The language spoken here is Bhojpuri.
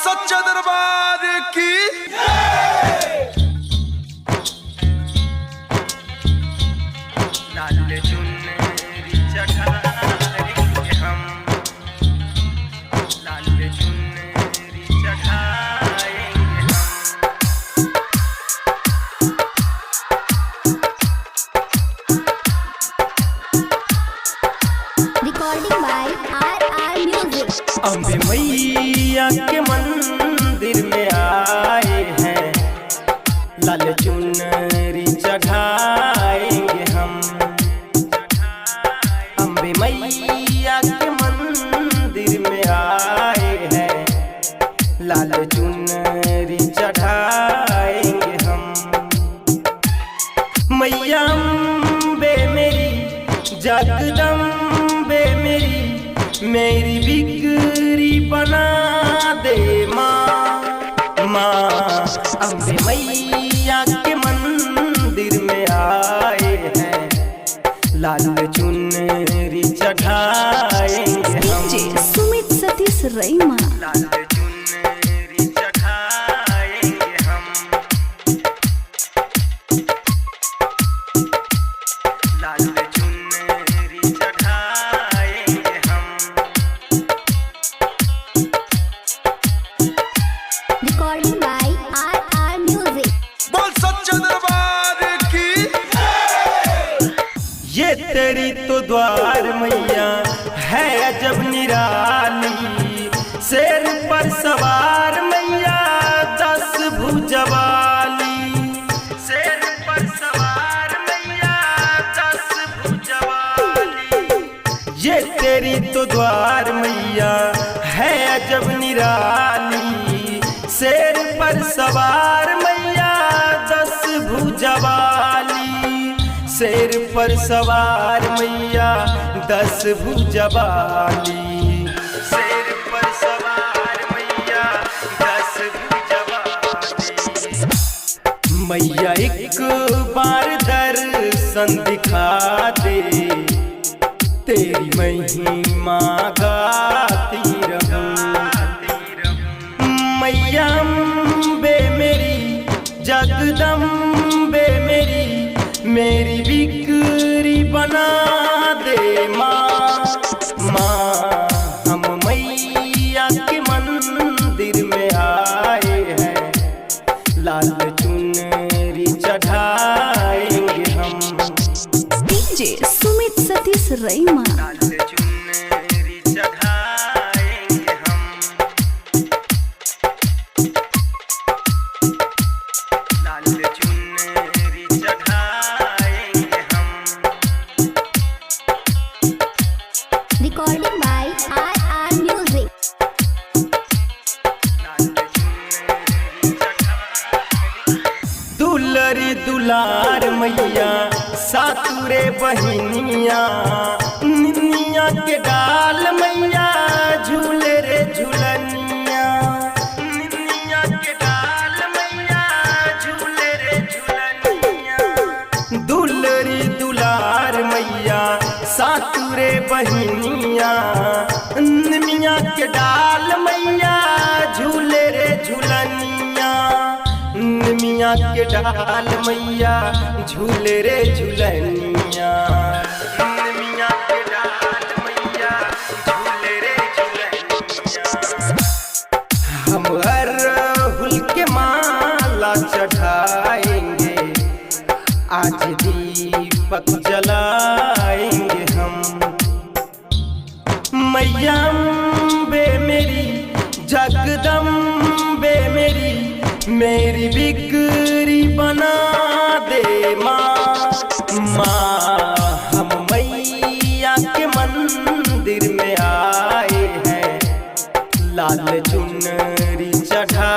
सच्चा दरबार की लाल चुनरी चढ़ाएंगे हम, लाल चुनरी चढ़ाएंगे हम। Recording by RR Music. Ambe मैया के मंदिर में आए हैं, लाल चुनरी चढ़ाएंगे हम। अम्बे मैया के मंदिर में आए हैं, लाल चुनरी चढ़ाएंगे हम। मैया अम्बे मेरी जगदम्बे मेरी, मेरी बिगड़ी बना दे माँ। अम्बे मैया के मंदिर में आए हैं, लाल चुनरी चढ़ाएंगे हम। DJ सुमित सतीश रईमा। लाल चुनरी चढ़ाएंगे हम, लाल चुनरी चढ़ाएंगे हम। Recording by RR Music. बोल सच्चा दरबार की ये तेरी तो द्वार मैया है अजब निराली, शेर पर सवार मैया 10 भुजवाली। शेर पर सवार मैया 10 भुजवाली। ये तेरी तो द्वार मैया है अजब निराली, शेर पर सवार मैया 10 भुजवाली। शेर पर सवार मैया 10 भुजवाली। शेर पर सवार मैया 10 भुजवाली। मैया एक बार दर्शन दिखा दे, तेरी महिमा गाती रहूं। मैया अम्बे मेरी जगदम्बे मेरी, मेरी बिगड़ी बना दे माँ। हम मैया के मंदिर में आए हैं, लाल चुनरी चढ़ाएंगे हम। DJ सुमित सतीश रईमा। लाल चुनरी चढ़ाएंगे हम, लाल चुनरी चढ़ाएंगे हम। Recording by RR Music. दुलरी दुलार मैया सातुरे बहिनिया, निनिया के डाल मैया झूले रे झूलनिया। निनिया के डाल मैया झूले रे झूलनिया। दुलरी दुलार मैया सातुरे बहिनिया, निनिया के डाल मैया झूले रे झूलनिया। निमिया के डाल मैया झूले रे झूलनिया। निमिया के डाल मैया झूले रे झूलनिया। हम अरहुल के माला चढ़ाएंगे, आज दीपक जलाएंगे हम। मैया अम्बे मेरी जगदम्बे मेरी, मेरी बिगड़ी बना दे माँ। हम मैया के मंदिर में आए हैं, लाल चुनरी चढ़ा